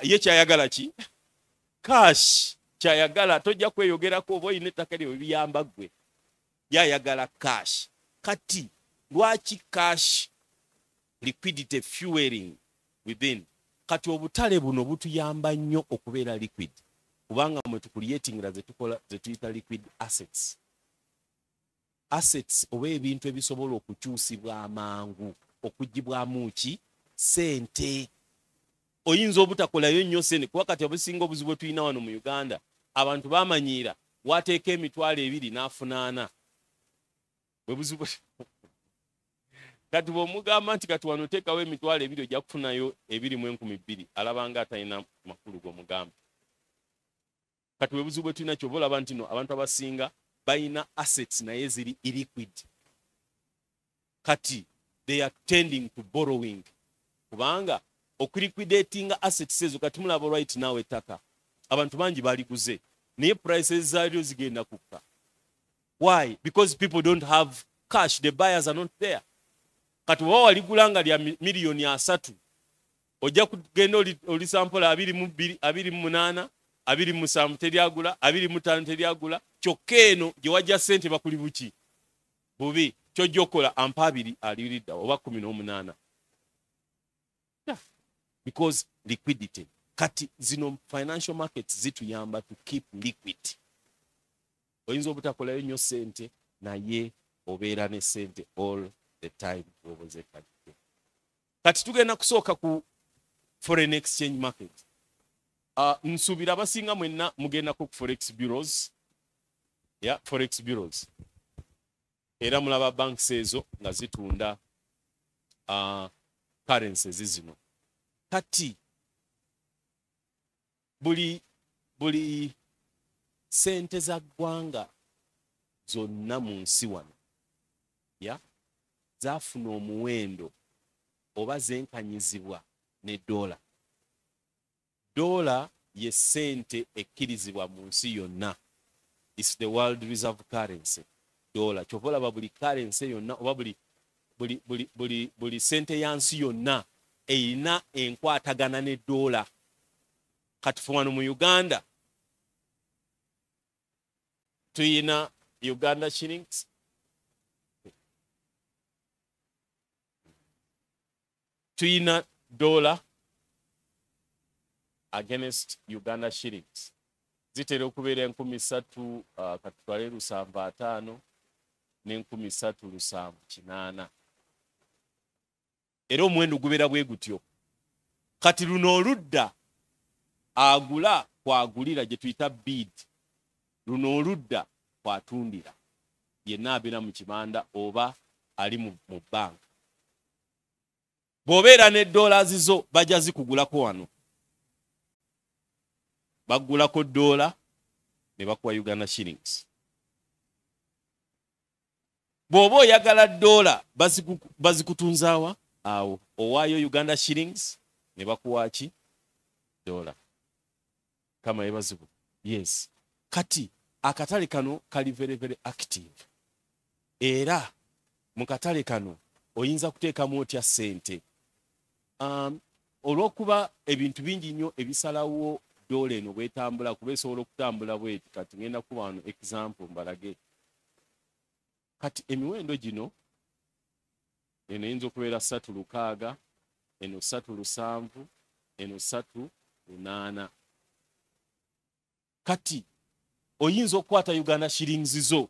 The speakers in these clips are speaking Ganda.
ye kyayagala ki cash kyayagala tojja kweyogerako oba oyina ettaka lyo biyamba gwe yayagala cash kati lwaki cash liquidity fueling within kati obutale buno butuyamba nnyo okubeera liquid kubanga mwe tucreatingira ze tuyita liquid assets oba ebintu ebisobola okukyusibwa amangu okugibwamu ki sente oyinza obutakolayo nnyo sente kuba kati obusinga obuzibu tulina wano mu Uganda abantu bamanyiira wateeka emitwalo 2 n'afunaana bwe buzibu kati bw'omugamba nti kati wano teekawo emitwalo 2 ojja kufunayo 2,200 alabanga atalina makulu g'omugamba kati bwe buzibu tulina ky'oba olaba nti no abantu abasinga bayina assets naye ziri illiquid kati they are tending to borrowing kubanga okuliquidatinga assets ezo kati mulaba right now ettaka abantu bangi baliguze naye prices zaalyo zigenda kukka why because people don't have cash the buyers are not there kati bwe waligulanga lya miliyoni 3 ojja kugenda olisampola 28 27 teryagula 25 teryagula kyokka eno gye wajja ssente bakuli buki bubi kyojja okola ampa 2 aliridda oba 18 because liquidity kati zino financial markets zituyamba to keep liquid oyinza obutakolayo nnyo ssente naye obeera ne ssente all the time kati tugenda kusooka ku foreign exchange market nsuubira abasinga mwenna mugenda ku forex bureaus forex bureaus era mulaba banks ezo nga zitunda currencies zino kati buli sente za ggwanga zonna mu nsi wano zaafuna omuwendo oba zenkanyizibwa ne dola ye sente ekkirizibwa mu nsi yonna is the world reserve currency dola kyova olaba buli currency yonna oba buli sente ya nsi yonna erina enkwatagana ne dola kati fe wano mu Uganda tuyina Uganda shillings tuyina dola against Uganda shillings zitera okubeera 3,000 katutwale 750 ne 3,780 era omuwendo gubeera bwe gutyo kati luno oludda agula kwagulira gye tuyita bid luno oludda kwatundira yenna abeera mu kibanda oba ali mu banka bw'obeera ne dollars zo bajja zikugulako wano bagulako dola ne bakuwa Uganda shillings bw'oba oyagala dola bazikutunzaawa awo owaayo Uganda shillings ne bakuwa ki dola kama yebazibu yes kati akatale kano kali very very active era mu katale kano oyinza kuteekamu otya ssente olw'okuba ebintu bingi nnyo ebisalawo dola eno bwetambula kuba esobola okutambula bweti kati ngenda kuba wano example mbalage kati emiwendo gino eno eyinza okubeera 3,600 eno 3,700 eno 3,800 kati oyinza okukwata Uganda shillings zo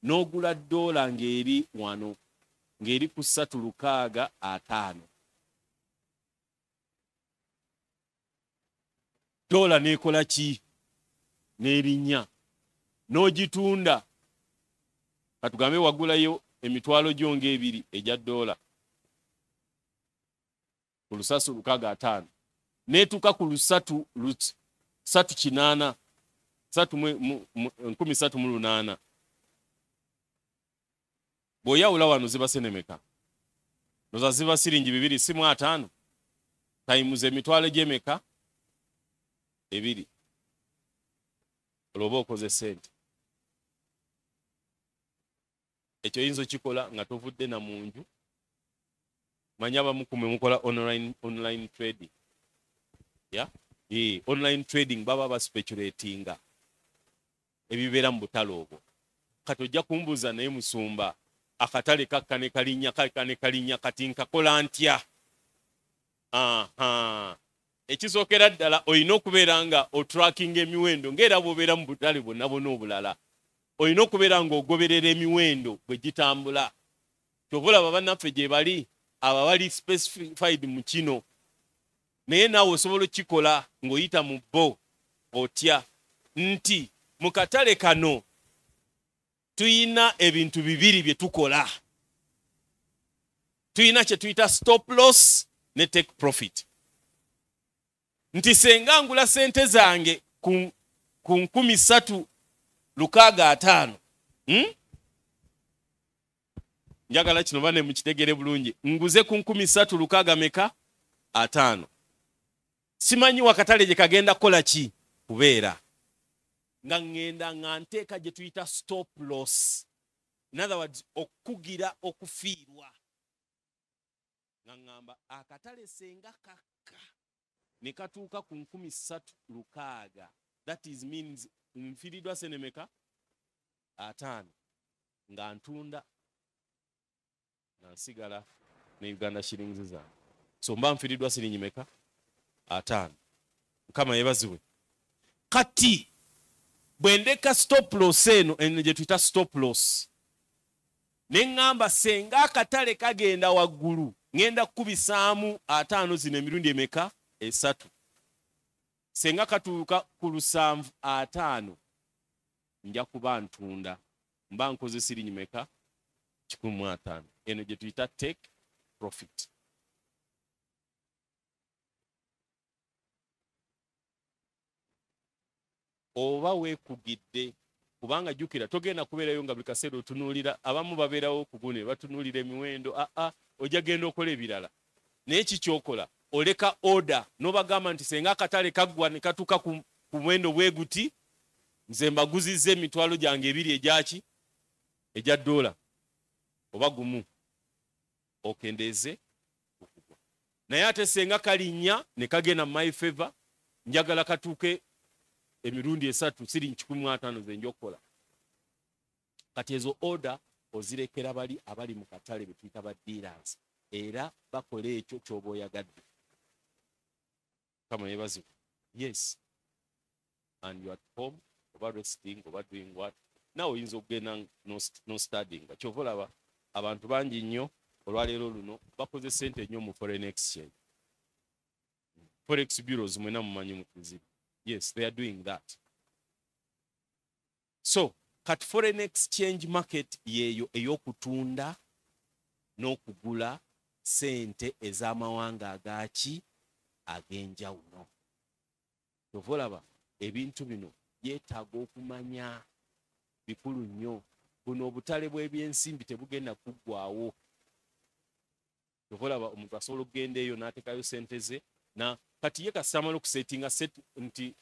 n'ogula dola ng'eri wano ng'eri ku 3,650 dola nekola ki n'erinnya n'ogitunda katugambe wagulayo emitwalo gyo ng'ebiri ejya dola ku 3,650 neetuuka ku 3,800 1,308 bw'oyawula wano ziba senemeka noza ziba siringi 250 times emitwalo gy'emeka 2 olwoba okoze sente ekyo yinza kikola nga tovudde na munju manya abamu kumwe mukola online trading yeah? Online trading baba baspeculatinga ebibeera mu butale obwo. Kati ojja kumbuuza naye Musumba, akatale kakkane kalinnya kati nkakola ntya? Ekisookera ddala olina okubeera nga otracking emiwendo ng'era bw'obeera mu butale bwonna obulala. Olina okubeera ng'ogoberera emiwendo bwe gitambula. Ky'obulaba bannaffe gye bali aba bali specified mu kino. Naye naawe osobola okikola ng'oyita mu bo otya nti mu katale kano tuyina ebintu bibiri bye tukola. Tuyina kye tuyita stop loss ne take profit. Nti senga ngula sente zange ku 3,650 njagala kino bane mukitegere bulungi, nguze ku 3,650. Simanyi wakatale gye kagenda kola ki kubeera nga ngenda nga nteeka gye tuyita stop loss. In other words, okugira okufiirwa. Nga ngamba akatale senga kakka ne katuuka ku 3,600. That is means nfiiriddwa senemeka 5 nga ntunda na nsigala ne Uganda shillings zange. So mba nfiiriddwa siringi meka 5. Mukama yebaziwe. Kati bwendeka stop loss eno gye tuyita stop loss ne ngamba senga akatale kagenda waggulu ngenda kukubisaamu 5 zino emirundi emeka 3. Senga katuuka ku 750 nja kuba ntunda mba nkoze siringi meka 1,500. Eno gye tuyita take profit. Oba weekugidde kubanga jjukira togenda kubeerayo nga buli kaseera otunuulira. Abamu babeerawo kugune batunuulira emiwendo. Ojja genda okola ebirala. Naye kikyokola oleka order n'obagamba nti senga akatale kaggwa ne katuuka ku mwendo bwe guti, nze mbaguzizza emitwalo gyange 2 egyaki egya $, oba gumu okendeeze okugwa. Naye ate senga kalinnya ne kagenda mu my favor, njagala katuuke emirundi 3 siringi 1,500 ze njokola. Kati ezo order ozirekera bali abali mu katale be tuyita ba dealers, era bakola ekyo ky'oba oyagadde. Kama yebazibu. Yes. And you are at home, oba resting, oba doing what? Now oyinza okugenda no studying. Kyova olaba abantu bangi nnyo olwaleero luno bakoze sente nnyo mu foreign exchange. Forex bureaus mwena mumanyi mu kizibu. Yes, they are doing that. So, kat foreign exchange market yeyo ey'okutunda n'okugula sente ez'amawanga agaki ag'enjawulo. Kyova olaba ebintu bino byetaaga okumanya bikulu nnyo. Buno obutale bw'ebyensimbi tebugenda kuggwaawo. Kyova olaba omuntu asobola okugenda eyo n'ateekayo sente ze na kati ye kasamala okusetinga set nti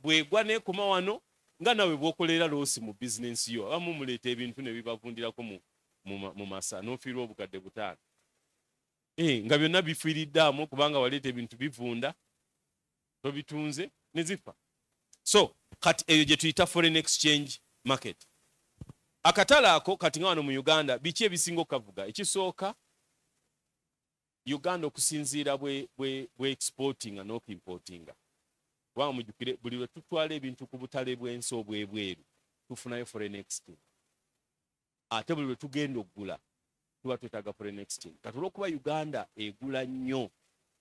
bwegwa nekoma wano nga nawe bwokolera loosi mu bizinensi yo. Abamu muleeta ebintu ne bibavundirako mu masa n'ofiirwa obukadde 5. Nga byonna bifiiriddaamu kubanga waleeta ebintu bivunda tobitunze ne zifa. So kati eyo gye tuyita foreign exchange market. Akatale ako kati nga wano mu Uganda biki ebisinga okavuga? Ekisooka Uganda okusinziira bwe exportinga n'okimportinga. Kubanga mujjukire buli lwe tutwala ebintu ku butale bw'ensi obwebweru tufunayo foreign exchange. Ate buli lwe tugenda oggula tuba twetaaga foreign exchange. Kati olw'okuba Uganda egula nnyo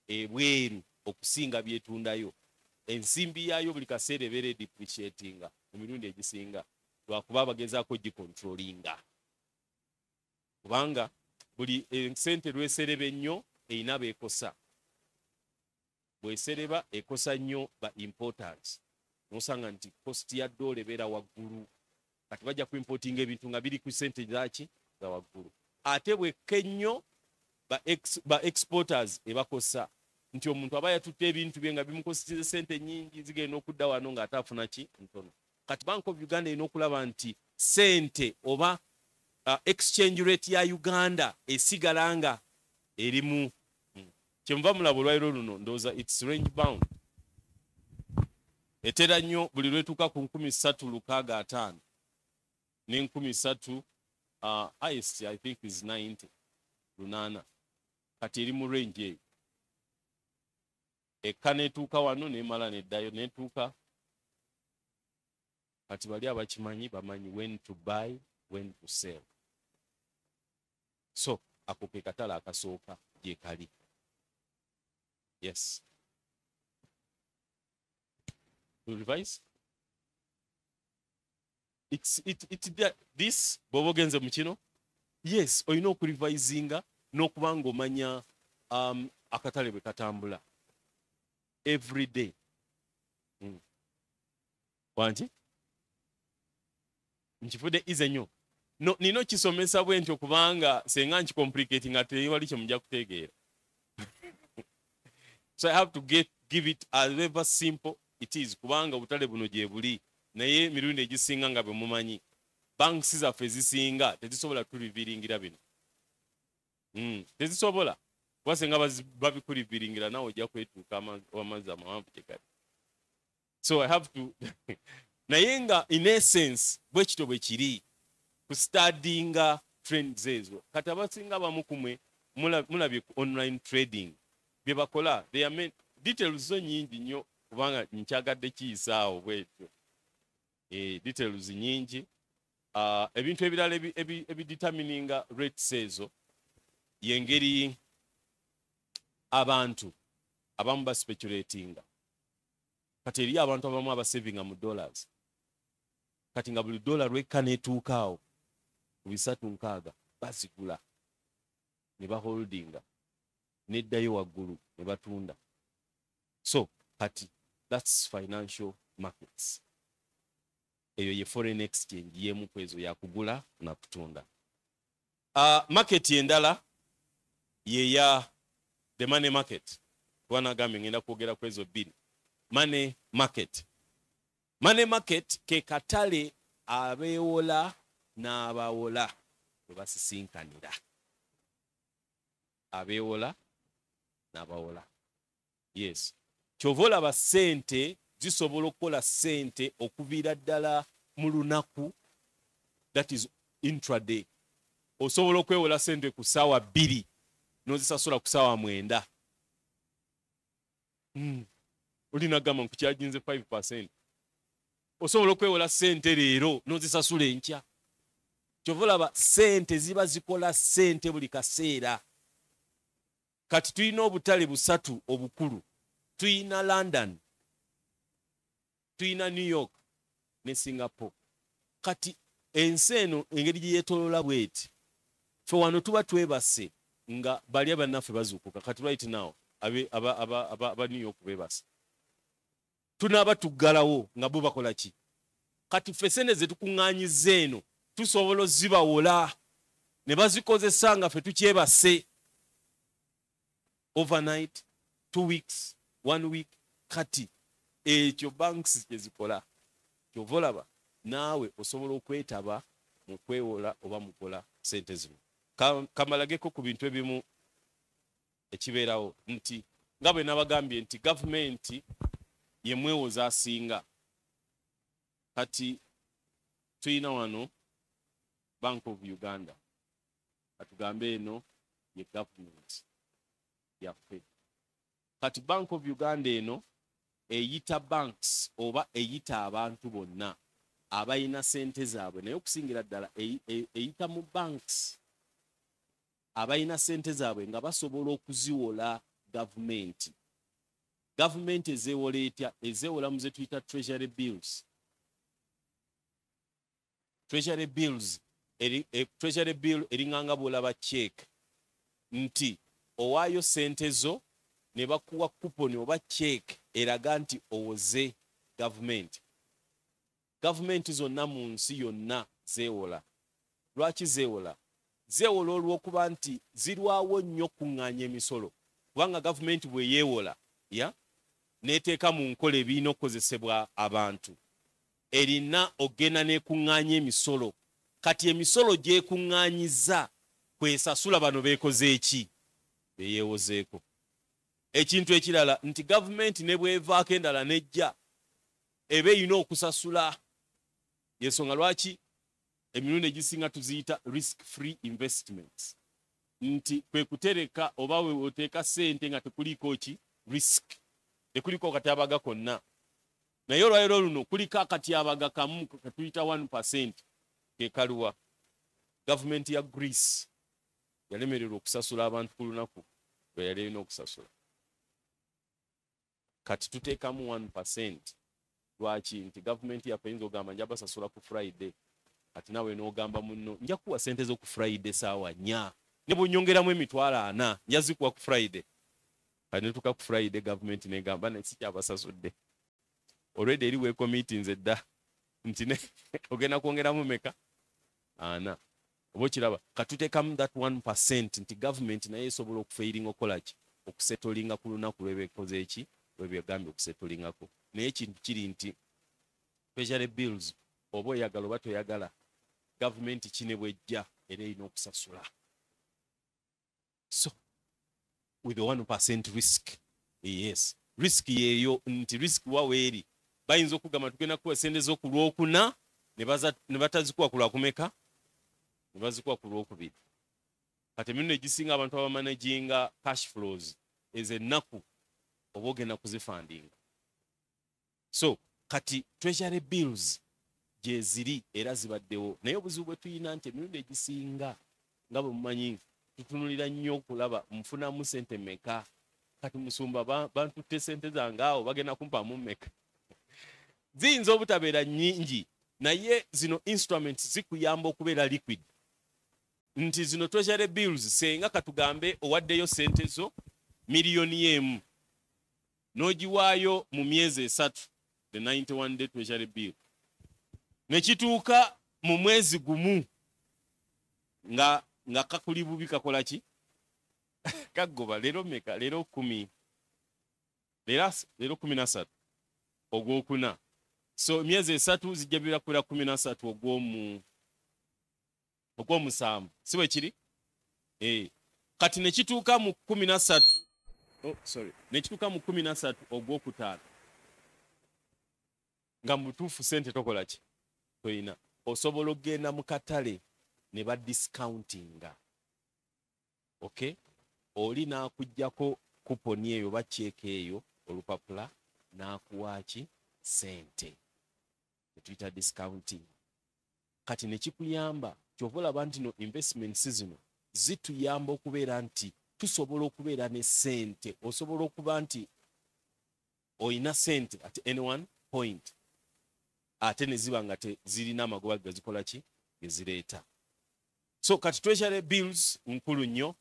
ebweru okusinga byetundayo, ensimbi yaayo buli kaseera ebeera depreciatinga emirundi egisinga lwakuba bagezaako gikontrolinga. Kubanga buli sente lwesereba ennyo eyina beekosa. Bwesereba ekosa nnyo ba importers. Nosanga nti cost ya $, ebeera waggulu. Kati bajja ku importinga ebintu nga biri ku sente zaki za waggulu. Ate bwekka ennyo ba exporters ebakosa. Nti omuntu aba yatutte ebintu bye nga bimukositize sente nnyingi zigenda okudda wano ng'ate afuna ki ntono. Kati Bank of Uganda erina okulaba nti sente oba exchange rate ya Uganda esigalanga erimu. Kyemuva mulaba olwaliro luno ndowooza it's range bound. etera nnyo buli lwetuuka ku 3,650 ne 3,000 highest I think is 90 lunana kati eri mu range eyo ekka netuuka wano nemala neddayo netuuka kati bali abakimanyi bamanyi when to buy when to sell so ako ke katala akasooka gye kali yes to revise this bw'oba ogenze mu kino yes olina okurevisinga n'okubanga omanya akatale bwe katambula every day wanti nkifudde ize nnyo nina okisomesa bwe ntyo kubanga senga nkikomplicate nga tewali kye mujja kutegeera so I have to give it as ever simple it is kubanga obutale buno gye buli naye mirundi egisinga nga bwe mumanyi banks zaffe ezisinga tezisobola tuliviringira bino tezisobola kuba senga babikuliviringira nawe ojja kwetuuka amazzi amawanvu gye gali so I have to naye nga in essence bwe kito bwe kiri kustadinga trends ezo kati abasinga bamu kumwe mulabye ku online trading bye bakola details zo nyingi nnyo kubanga nkyagadde kiyisaawo bwetyo details nyingi ebintu ebirala ebidetermininga rates ezo yengeri abantu abamu baspeculatinga kati eri abantu abamu abasavinga mu dollars kati nga buli dollar lwekka netuukaawo ku 360 bazigula ne baholdinga neddayo waggulu ne batunda so kati that's financial markets eyo ye foreign exchange yemu kwezo yakugula na kutunda market endala ye ya the money market wana gambe ngenda kwogera kwezo bbiri money market ke katale abeewola n'abawola bwe basisinkanira abeewola n'abawola yes kyova olaba ssente zisobola okukola ssente okuviira ddala mu lunaku that is intraday osobola okwewola ssente ku ssaawa 2 n'ozisasula ku ssaawa 9 olinagamba nkukyajinze 5% osobola okwewola ssente leero n'ozisasula enkya kyova olaba ssente ziba zikola ssente buli kaseera kati tulina obutale busatu obukulu tuyina London tuyina New York ne Singapore kati ensi eno engeri gye yeetoloola bweti fe wano tuba twebase nga bali abannaffe bazuukuka kati right now aba New York bebase tunaaba tuggalawo nga bo bakola ki kati ffe sente ze tukuŋŋaanyiza eno tusobola ozibawola ne bazikozesa nga ffe tukyebase overnight 2 weeks 1 week kati ekyo banks kye zikola kyova olaba naawe osobola okwetaba mu kwewola oba mukola ssente zino kamalageko ku bintu ebimu ekibeerawo nti nga bwe nabagambye nti gavumenti ye mwewoza asinga kati tuyina wano Bank of Uganda katugambe eno ye government yaffe kati Bank of Uganda eno eyita banks oba eyita abantu bonna abayina ssente zaabwe naye okusingira ddala eyita mu banks abayina ssente zaabwe nga basobola okuziwola gavumenti ezeewola etya ezeewola mu ze tuyita treasury bills treasury bill eringanga bwolaba check nti owaayo ssente zo ne bakuwa kuponi oba check eraga nti owoze gavumenti zonna mu nsi yonna zeewola lwaki zeewola olw'okuba nti zirwawo nnyo okuŋŋaanya emisolo kubanga gavumenti bwe yeewola n'eteeka mu nkola ebirina okukozesebwa abantu erina ogenda n'ekuŋŋaanya emisolo kati emisolo gy'ekuŋŋaanyiza kwesasula bano beekoze eki beyeewozeeko ekintu ekirala nti gavumenti ne bwevaako endala nejja eba erina okusasula. Yensonga lwaki emirundi egisinga tuziyita risk free investments. Nti kwe kutereka oba we oteeka ssente nga tekuliiko ki risk, tekuliiko akatyabaga konna. Naye olwaleero luno kuliko akatyabaga kamu ketuyita 1% ke kaluwa. Gavumenti ya Greece yalemererwa okusasula abantu ku lunaku lwe yali erina okusasula. Kati tuteekamu 1%. Lwaki? Nti gavumenti yaffe eyinza ogamba nja basasula ku Friday. Kati nawe n'ogamba munno nja kuwa ssente zo ku Friday saawa 4. Ne bw'onyongeramu emitwalo 4 nja zikuwa ku Friday. Kati ne tuka ku Friday gavumenti n'egamba ne sikyabasasudde. Already eriwe committees edda nti ne ogenda kwongeramu meka 4. Oba kiraba katuteekamu that 1% nti gavumenti naye esobola okufeiringa okolaki okusetolinga ku lunaku lw'ebekoze eki lw'ebegambye okusetolingako. Naye ekintu kiri nti treasury bills oba oyagala oba toyagala gavumenti kine bwejja era erina okusasula. So with the 1% risk, yes, risk yeeyo nti risk waweeri bayinza okugamba tugenda kuwa ssente z'oku Lwokuna ne batazikuwa ku Lwakumeka, ne bazikuwa ku Lwokubiri. Kati emirundi egisinga abantu abamanaginga cash flows ez'ennaku oba ogenda kuzifandinga. So kati treasury bills gye ziri era zibaddewo, naye obuzibu bwe tuyina nti emirundi egisinga nga bwe mumanyi tutunulira nnyo okulaba nfunamu ssente meka. Kati musumba bantutte ssente zange awo bagenda kumpamu meka. Ziyinza obutabeera nnyingi naye zino instruments zikuyamba okubeera liquid. Nti zino treasury bills senga katugambe owaddeyo ssente zo miliyoni emu n'ogiwaayo mu myezi 3, the 91 day treasury bill, ne kituuka mu mwezi gumu nga kakuli bubi kakola ki kagoba. Leero meka? Leero 10, leero 13 ogwokuna. So emyezi 3 zijja birakwera 13 ogw'omusanvu, si bwe kiri? Kati ne kituuka mu 13, ne kituuka mu 13 ogw'okutaano nga mu butuufu ssente tokola ki toyina. Osobola okgenda mu katale ne badiscountinga. Okay? Oli n'akuggyako kuponi eyo oba cheeke eyo olupapula n'akuwaaki ssente. Tuyita discounting. Kati ne kikuyamba kyova olaba nti no investments zino zituyamba okubeera nti tusobola okubeera ne ssente. Osobola okuba nti oyina ssente at any one point ate ne ziba nga zirina amagoba gazikola ki gezireeta. So kati treasury bills nkulu nnyo.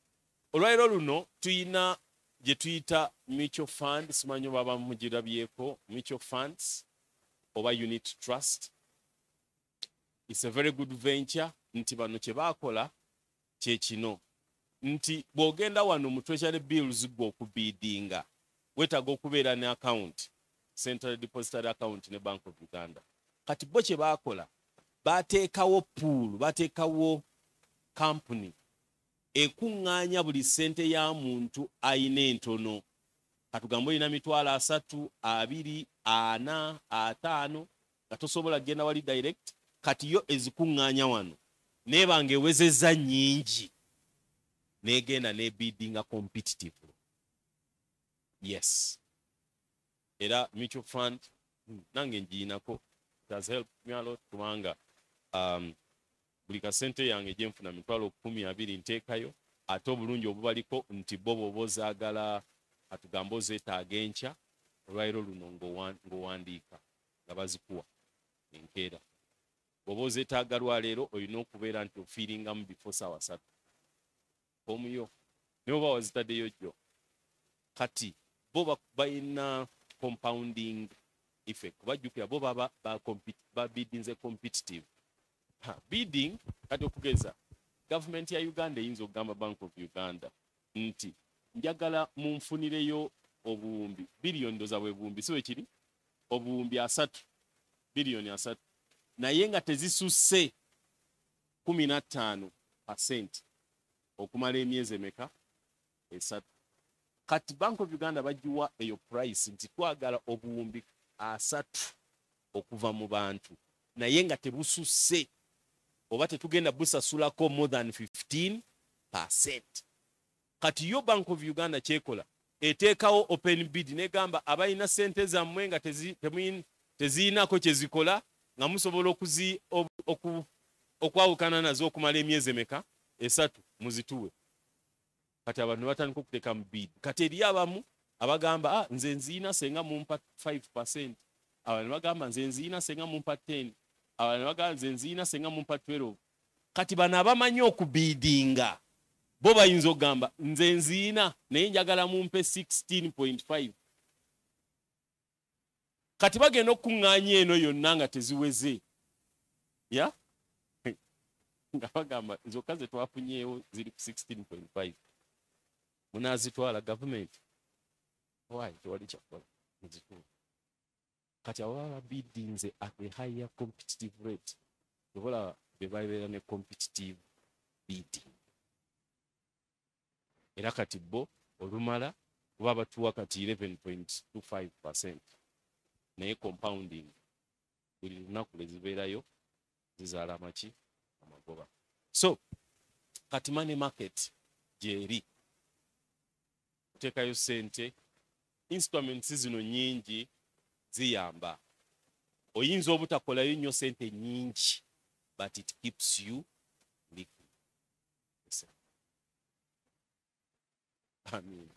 Olwaleero luno tuyina gye tuyita mutual fund. Simanyi baba mugirabyeko mutual funds oba unit trust. It's a very good venture. Nti bano kye baakola kye kino nti bw'ogenda wano mu treasury bills gwe okubiidinga weetaaga okubeera ne account, Central Depository Account ne Bank of Uganda. Kati bo kye baakola baateekawo pool, baateekawo company ekuŋŋaanya buli ssente ya muntu ayina entono. Katugambe olina mitwalo 3, 2, 4, 5 nga tosobola kgenda wali direct. Kati yo ezikuŋŋaanya wano neebanga ewezezza nnyingi n'egenda n'ebiddinga competitive. Yes. Era mutual fund nange ngiinako. It has helped me a lot kubanga buli kasente yange gye nfuna mitwalo 12 nteekayo. Ate obulungi obubaliko nti bo bw'oba ozaagala atugamba ozeetaaga enkya olwaleero luno ng'owandiika nga bazikuwa enkeera. Bw'oba ozeetaaga lwaleero olina okubeera nti ofiiringamu before ssaawa 3 omuyo naye oba wazitaddeyo jjo. Kati bo balina compounding effect. Bajjukira bo babiddinze competitive. Bidding kati okugeza gavumenti ya Uganda eyinza okugamba Bank of Uganda nti njagala munfunireyo obuwumbi biliyoni ndoza bwe buwumbi si bwe kiri obuwumbi 3 biliyoni 3 naye nga tezisusse 15% okumala emyezi emeka 3. Kati Bank of Uganda bagiwa eyo price nti twagala obuwumbi 3 okuva mu bantu naye nga tebususse oba tetugenda busasulako more than 15%. Kati yo Bank of Uganda kyekola eteekawo open bid negamba abalina sente zammwe nga teziinako kyezikola nga musobola okwawukana nazo okumala emyezi emeka 3 muzituwe. Kati abantu batandika okuteeka mu bid. Kati eri abamu abagamba nze nziina senga mumpa 5%, abantu bagamba nze nziina senga mumpa 10, abantu bagamba nze nziina senga mumpa 12. Kati bano abamanyi okubidinga bo bayinza okugamba nze nziina naye njagala mumpe 16.5. Kati bagenda okuŋŋaanya eno yonna nga teziweze ya nga bagamba zokka ze twafunyeewo ziri ku 16.5 munazitwala gavumenti why tewali kyakola muzituwa. Kati abo baba bidinze at a higher competitive rate obola bebabeera ne competitive bidding. Era kati bo olumala kuba batuwa kati 11.25%, naye compounding buli lunaku lwezibeerayo zizaala amaki amagoba. So kati money market gyeri kuteekayo sente, instruments zino nyingi ziyamba. Oyinza obutakolayo nnyo sente nyingi but it keeps you liquid. Amen.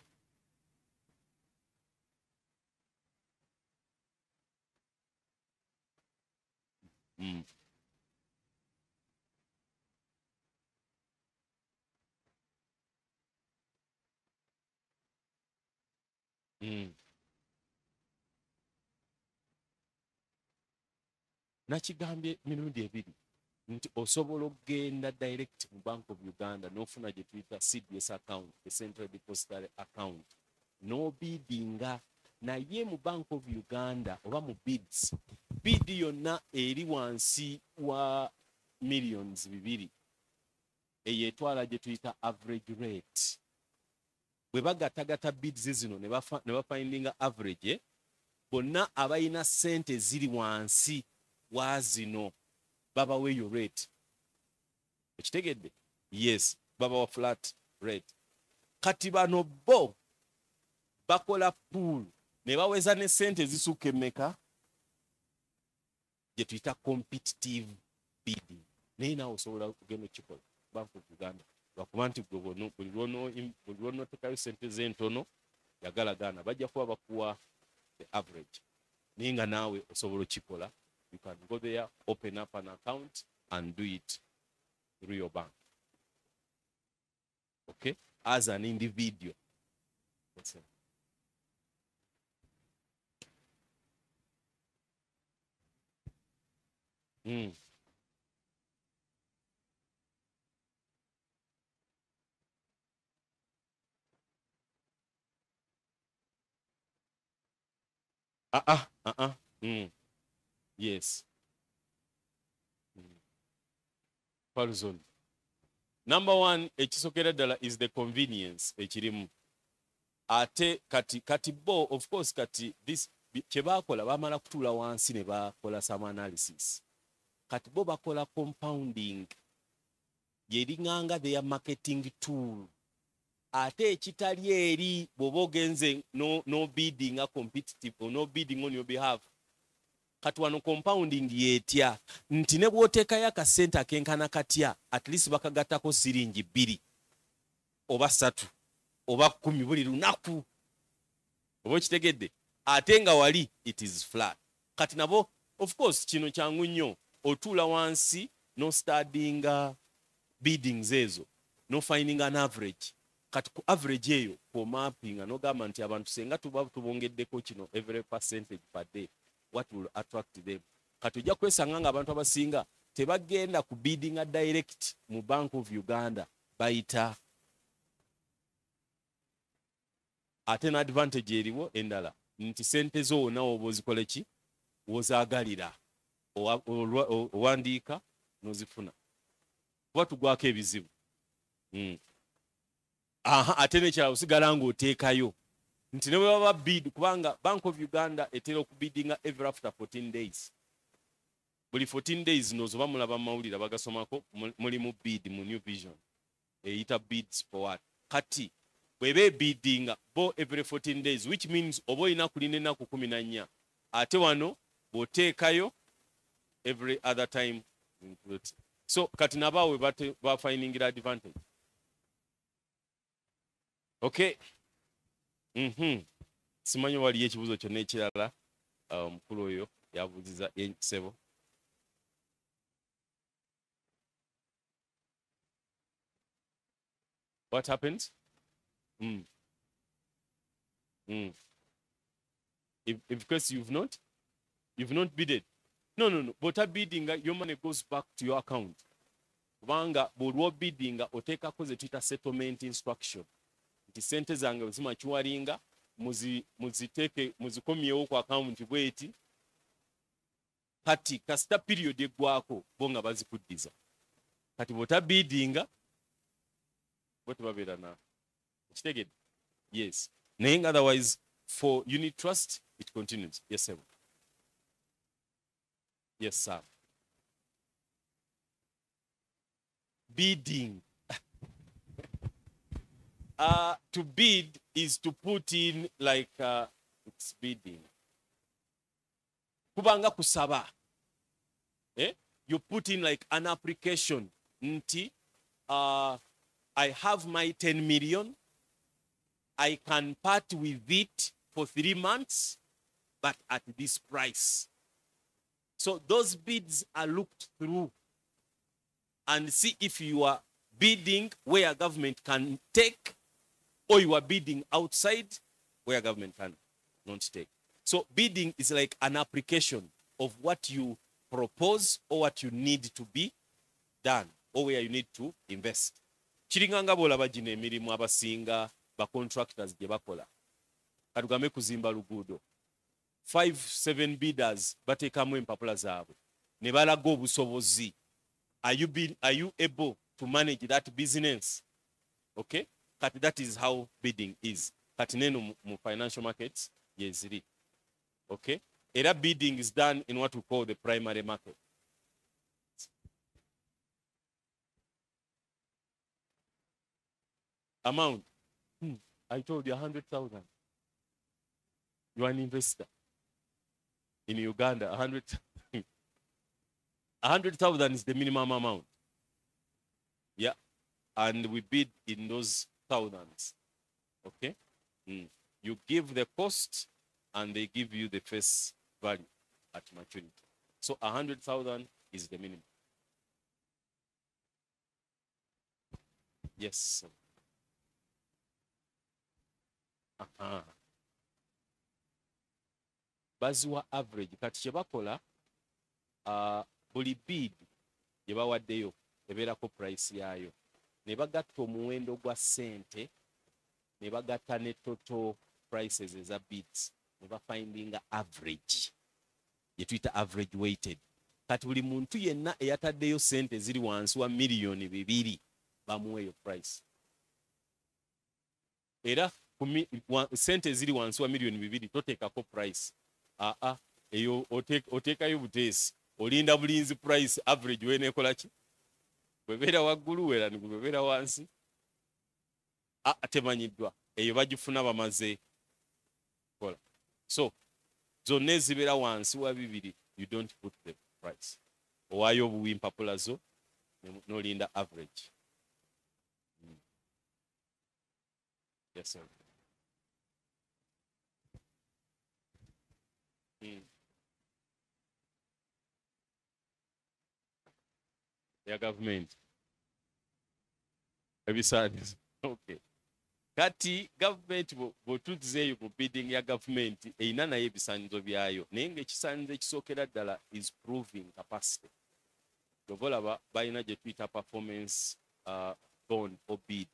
Nakigambye mirundi ebiri nti osobola okugenda direct mu Bank of Uganda n'ofuna gye tuyita CDS account, the Central Depository account, n'obidinga naye mu Bank of Uganda oba mu bids, bid yonna eri wansi wa millions 2 eyo etwala gye tuyita average rate. Bwe bagatagata bids zino ne bafindinga average, bonna abayina sente ziri wansi wa zino babawa eyo rate. Ekitegedde? Yes, babawa flat rate. Kati bano bo bakola pool ne baweza ne sente zisuka emmeka gye tuyita competitive bidding. Naye naawe osobola okugenda okikola Bank of Uganda lwakuba nti buli lw'onoteekayo sente z'entono yagalagaana bajja kuba bakuwa the average. Naye nga naawe osobola okikola. You can go there, open up an account and do it through your bank. Okay? As an individual. That's it. Yes. Parzon. Number one, ekisokera ddala is the convenience ekirimu. Ate kati bo, of course, kati this kyebakola bamala kutuula wansi ne bakola some analysis. Kati bo bakola compounding. Yeringanga their marketing tool. Ate ekitali eri bw'oba ogenze no bidding a competitive or no bidding on your behalf. Kati wano compounding yetya nti ne bw'oteekayo akasente akenkana katya at least bakagattako siringi 2 oba 3 oba 10 buli lunaku. Oba kitegedde? Ate nga wali it is flat. Kati nabo of course kino kyangu nnyo otuula wansi no studyinga biddings ezo no finding an average. Kati ku average eyo ku mapping n'ogamba nti abantu senga tuba tubongeddeko kino every percentage per day, what will attract them. Kati ojja kwesanga nga abantu abasinga tebagenda ku bidding a direct mu Bank of Uganda bayita. Ate na advantage eriwo endala nti sente zo nawo bozikola ki wozaagalira owandiika nozifuna kuba tugwako ebizibu. Ate nekirala osigala ng'oteekayo nti ne bwe baba bid kubanga Bank of Uganda etera okubiddinga every after 14 days. buli 14 days nozoba mulaba mawulira bagasomako mulimu bid mu New Vision eyita bids for what kati bwebe biddinga bo every 14 days which means oba olina kulinda ennaku 14 ate wano bw'oteekayo every other time so kati nabaawe bafindingira advantage okay simanyi waliyo ekibuuzo kyonna ekirala omukulu oyo yabuuziza sebo what happens if case you've not bidded no but a bidding your money goes back to your account kubanga bw'olwo bidding oteekako ze tuyita settlement instruction nti sente zange zimakiwalinga muziteeke muzikomyewo ku account bweti kati kasita period eggwako bo nga bazikuddiza kati bw'ota biddinga bo tebabeera na kitegedde yes naye otherwise for unit trust it continues yes sir yes sir bidding to bid is to put in like it's bidding kubanga kusaba you put in like an application nti I have my 10 million I can part with it for 3 months but at this price so those bids are looked through and see if you are bidding where government can take or you are bidding outside where government can not take. So bidding is like an application of what you propose or what you need to be done or where you need to invest. Chiringanga bolaba gino emirimu abasinga ba contractors gye bakola. Katugambe kuzimba luguudo. 5-7 bidders bateekamu empapula zaabwe. Ne balaga obusobozi. Are you able to manage that business? Okay? Kati that is how bidding is. Kati neno mu financial markets yeziri. Okay? Era bidding is done in what we call the primary market. Amount. I told you 100,000. You are an investor. In Uganda, 100,000 is the minimum amount. Yeah. And we bid in those thousands. Okay? You give the cost and they give you the face value at maturity. So 100,000 is the minimum. Yes. Baziwa average kati kye bakola buli bid gye bawaddeyo ebeerako price yaayo ne bagatta omuwendo gwa ssente ne bagatta ne total prices eza bids ne bafindinga average gye tuyita average weighted kati buli muntu yenna eyataddeyo ssente ziri wansi wa miliyoni 2 bamuweeyo price era ssente ziri wansi wa miliyoni 2 toteekako price eyo oteekayo buteesi olinda bulinzi price average weneekola ki bwebeera waggulu wera ni bwebeera wansi temanyiddwa eyo bagifuna bamaze kola so zonna ezibeera wansi wa 2 you don't put the price owaayo obuwi mpapula zo n'olinda average yes sir ya government ebisaanizo okay kati government bw'otuzeeyo mu bidding ya government eyina naye ebisaanizo byayo naye ng'ekisaanizo ekisookera ddala is proving capacity kyova olaba balina gye tuyita performance bond or bid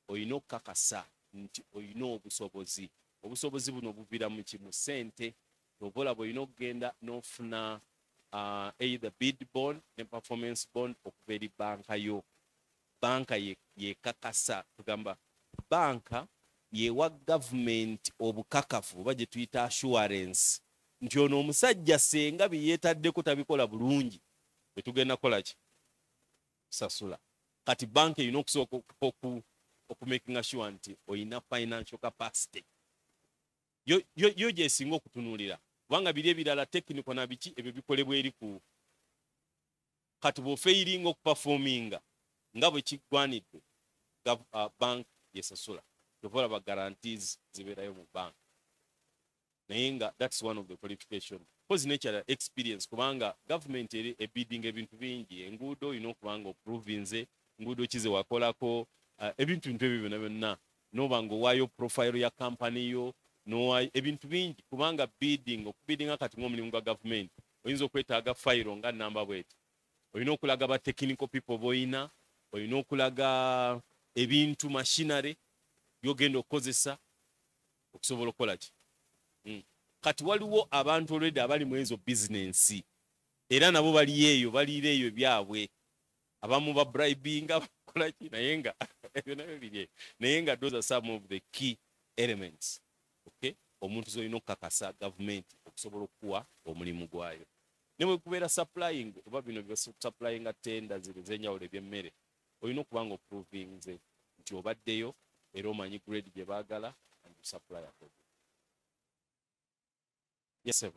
oyina okukakasa nti oyina obusobozi buno buviira mu kimu ssente kyova olaba oyina okugenda n'ofuna either bid bond ne performance bond okuva eri banka yo banka yekakasa tugamba banka yewa government obukakafu oba gye tuyita assurance nti ono omusajja senga byeyeetaddeko tabikola bulungi betugenda kukola ki sasula kati banka erina okusooka okumakinga sure nti oyina financial capacity yo gyesinga okutunuulira kubanga biri ebirala tekiniko na biki ebyo bikolebwa eri ku kati bw'ofeyiringa okupafominga nga bwe kigwanidde bank yesasula tovola ba guarantees zibeerayo mu bank naye nga that's one of the qualification kozi nekyala experience kubanga government eri ebidding ebintu bingi enguudo olina okubanga oprovinze enguudo kize wakolako ebintu ebyo byonna byonna noba nga owaayo profile ya company yo nowaayo ebintu bingi kubanga okubiddinga kati ng'omulimu gwa government oyinza okwetaaga fayiro nga namba bweti olina okulaga ba technical people boyina olina okulaga ebintu machinery byogenda okukozesa okusobola okukola ki kati waliwo abantu olwedde abali mu ezo bizinensi era nabo baliira eyo byabwe abamu ba bribinga bakola ki naye nga ebyo nabyo biri naye nga those are some of the key elements okay omuntu zolina okukakasa gavumenti okusobola okuwa omulimu gwayo ne bwe kubeera supplying oba bino supplying tenda ziri ez'enjawulo eby'emmere olina okubanga oprovinze nti obaddeyo era omanyi grade gye baagala and supply according. Yes, sir.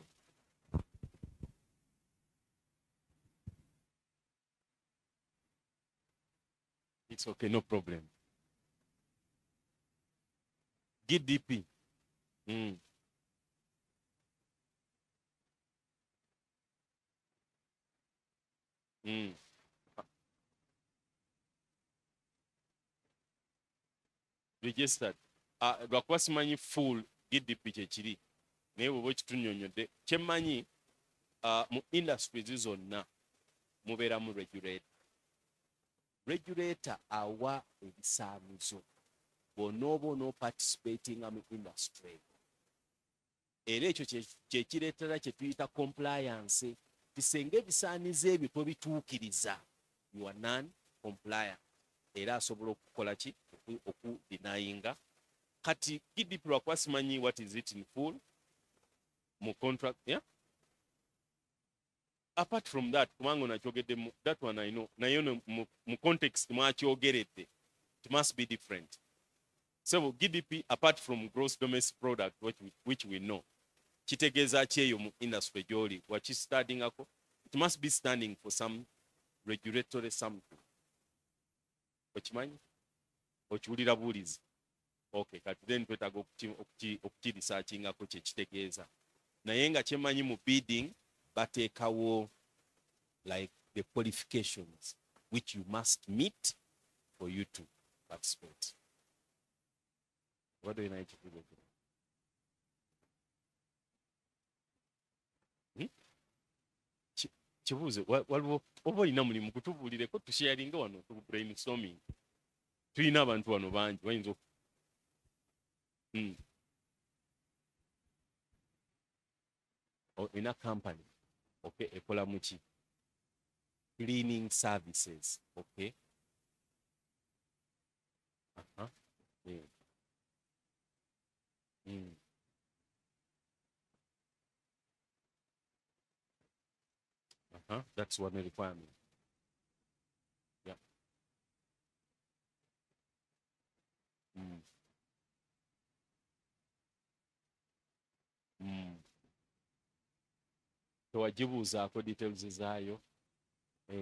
It's okay, no problem. GDP. Mm. Mm. Registered. Lwakuba simanyi full GDP kyekiri naye bw'oba ekitunyonyodde kyemmanyi mu industries zonna mubeeramu regulator awa ebisaanizo bw'onooba onooparticipatinga mu industry era ekyo kyekireetera kye tuyita compliance tisenga ebisaanizo ebyo tobituukiriza you are non compliant era asobola okukola ki okudinayinga kati GDP lwakuba simanyi what is it in full mu contract, yeah? Apart from that, kumango nakyogedde that one I know. Naye mu context mwakyogeredde, it must be different. So GDP, apart from gross domestic product, which we know, kitegeeza ki eyo mu industry gy'oli wakistudingako, it must be standing for some regulatory something. Okimanyi? Okiwulira buulizi. Okay, kati then twetaaga okukirisaakingako kye kitegeeza. Naye nga kyemmanyi mu bidding bateekawo like the qualifications which you must meet for you to participate. What do you like to do? Kibuuze waliwo oba olina mulimu kutubuulireko tusharinga wano tu brainstorming. Tulina abantu wano bangi wayinza in a company, okay, ekola muki cleaning services, okay. Yeah. That's one requirement. Yeah. Tewagibuuzaako details zaayo.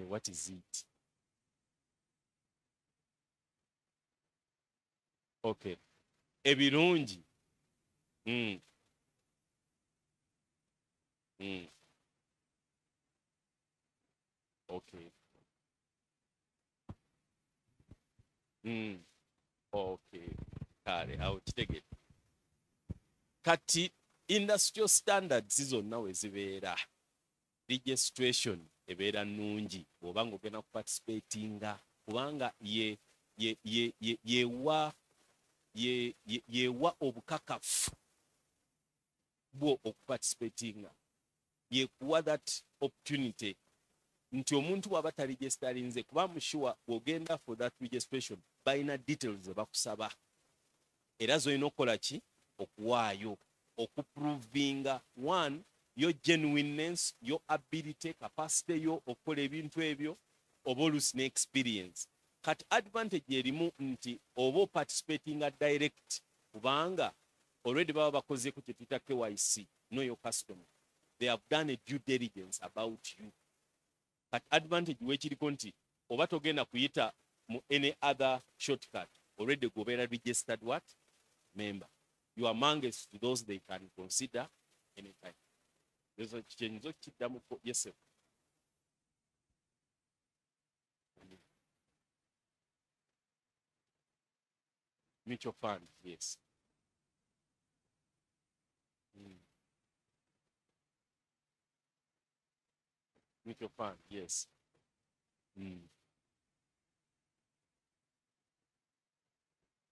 What is it? Okay. Ebirungi. Okay. Okay. Kale, awo kitegedde. Kati industrial standards zonna we zibeera. Registration ebeera nnungi bw'oba ng'ogenda kuparticipatinga kubanga yeewa obukakafu bwo okuparticipatinga yekuwa that opportunity nti omuntu bw'aba taregisterinze kuba mushuwa bw'ogenda for that registration balina details ze bakusaba era z'olina okukola ki okuwaayo okuprovinga one your genuineness, your ability, capacity yo okukola ebintu ebyo, oba oluusi ne experience. Kati advantage erimu nti oba participating at direct kubanga already baba bakoze ku kyetuyita KYC, know your customer. They have done a due diligence about you. Kati advantage wekiriko nti oba togenda kuyita mu any other shortcut, already gobeera registered what? Member. You are amongst those they can consider anytime. There's a change. Yes, sir. Mutual fund, yes. Mutual fund, yes.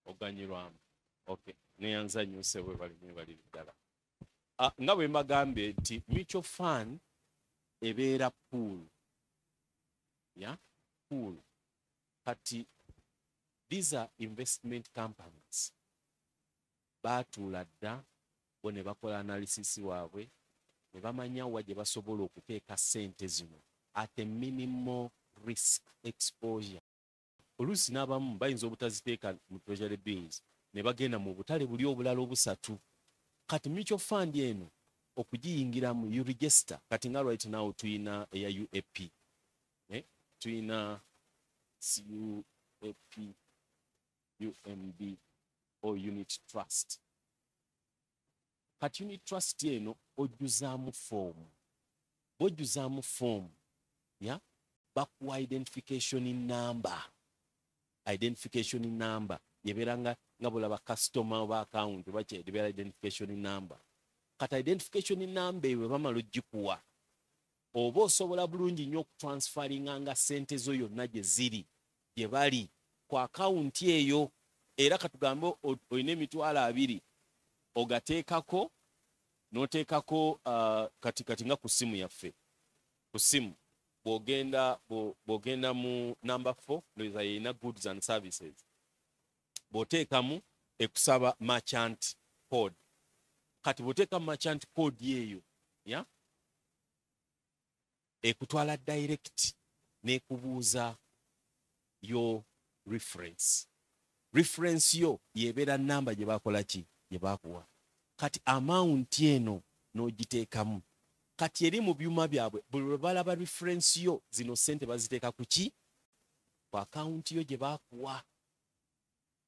Oganyirwamu. Okay. Neyanza nnyo bwe bali ddala. Nga bwe mbagambye nti mutual fund ebeera pool. Yeah? Pool. Kati these are investment companies. Baatuula dda bo ne bakola analysis waabwe ne bamanya wa gye basobola okuteeka ssente zino at a minimal risk exposure. Oluusi n'abamu bayinza obutaziteeka mu treasury bills ne bagenda mu butale buli obulala obusatu. Kati mutual fund eno okugiyingiramu you register. Kati nga right now tuyina eya UAP. Tuyina CUAP, UMB or unit trust. Kati unit trust eno ojjuzaamu form. Bojjuzaamu form, yeah? Bakuwa identification number. Identification number. Yeberanga nga bulaba customer ba account bache debera identification number. Kati identification number ewe bamala ogikuwa. Oba osobola bulungi nnyo okutransferinga nga ssente zo yonna gye ziri gye bali ku account eyo, era katugambe olina emitwalo 2 ogateekako n'oteekako kati nga ku ssimu yaffe. Ku ssimu bw'ogenda mu number 4 ndoza yeyina goods and services, bw'oteekamu ekusaba merchant code. Kati bw'oteeka merchant code yeeyo, yeah? Ekutwala direct n'ekubuuza yo reference. Reference yo yebeera namba gye bakola ki gye bakuwa. Kati amount eno n'ogiteekamu. Kati eri mu byuma byabwe buli lwe balaba reference yo zino ssente baziteeka ku ki? Ku account yo gye bakuwa.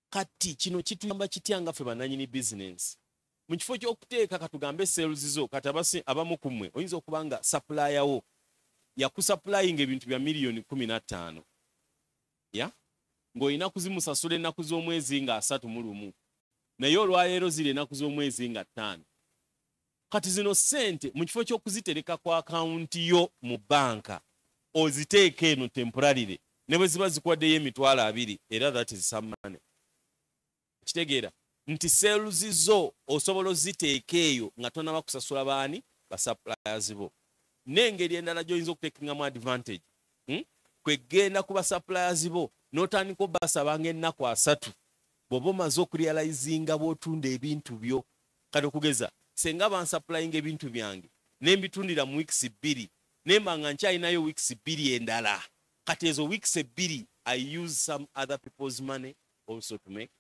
Kati kino kituyamba kitya nga ffe bannannyini business? Mu kifo ky'okuteeka katugambe sales zo, kati abamu ku mmwe oyinza okuba nga supplier wo yakusupplying ebintu bya miliyoni 15, yeah? Ng'olina kuzimusasula ennaku z'omwezi nga 31, naye olwaleero ziri ennaku z'omwezi nga 5. Kati zino ssente mu kifo ky'okuzitereka ku akawunti yo mu banka oziteeka eno temporarily ne bwe ziba zikuwaddeyo emitwalo 2, era that is some money. Kitegeera nti sales zo osobola oziteeka eyo nga tonaba kusasula baani ba suppliers bo. N'engeri endala gy'oyinza okuteekangamu advantage kwegenda ku ba suppliers bo n'otandika obbasabanga ennaku 3 bw'oba omaze okurealizinga bw'otunda ebintu byo. Kati okugeza senga bansupplying ebintu byange nembitundira mu weeks 2 nemba nga nkyalinayo weeks 2 endala. Kati ezo weeks 2 I use some other people's money also to make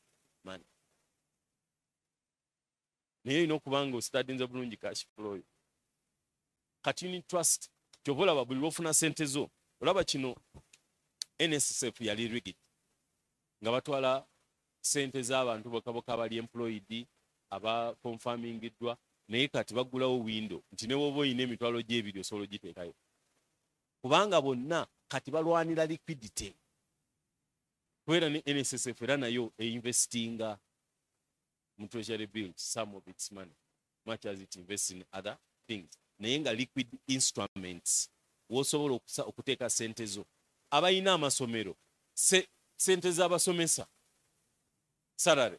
money. Naye olina okuba nga ositadinze bulungi cash flow. Kati unit trust ky'oba olaba buli lw'ofuna ssente zo. Olaba kino NSSF yali rigid nga batwala ssente z'abantu bokaboka abali employed aba confirmingiddwa, naye kati baggulawo window nti ne bw'oba oyina emitwalo gy'ebiri osobola ogiteekayo. Kubanga bonna kati balwanira liquidity. Kubera ne NSSF era nayo einvestinga mu treasury bills some of its money much as it invests in other things. Naye nga liquid instruments wosobola okuteeka ssente zo. Abayina amasomero ssente z'abasomesa salary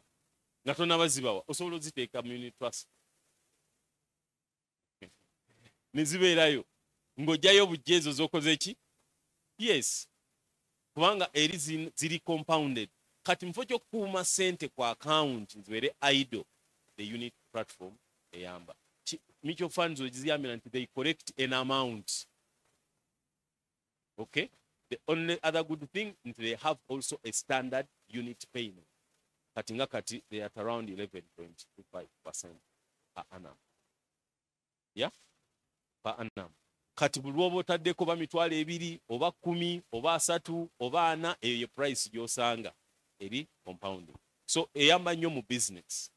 nga tonabazibawa osobola oziteeka mu unit trust ne zibeerayo ng'ojjayo bujja ezo z'okoze ki? Yes, kubanga eri ziri compounded. Kati mufo ky'okukuuma ssente ku account zibeere idle, the unit platform eyamba. mutual funds ogiziyambira nti they collect an amount. Okay, the only other good thing nti they have also a standard unit payment. Kati they are at around 11.25% per annum. Yeah, per annum. Kati buli lwoba otaddeko ba mitwalo 2 oba 10 oba 3 oba 4 eyo price gy'osanga eri compounding. So eyamba nnyo mu business.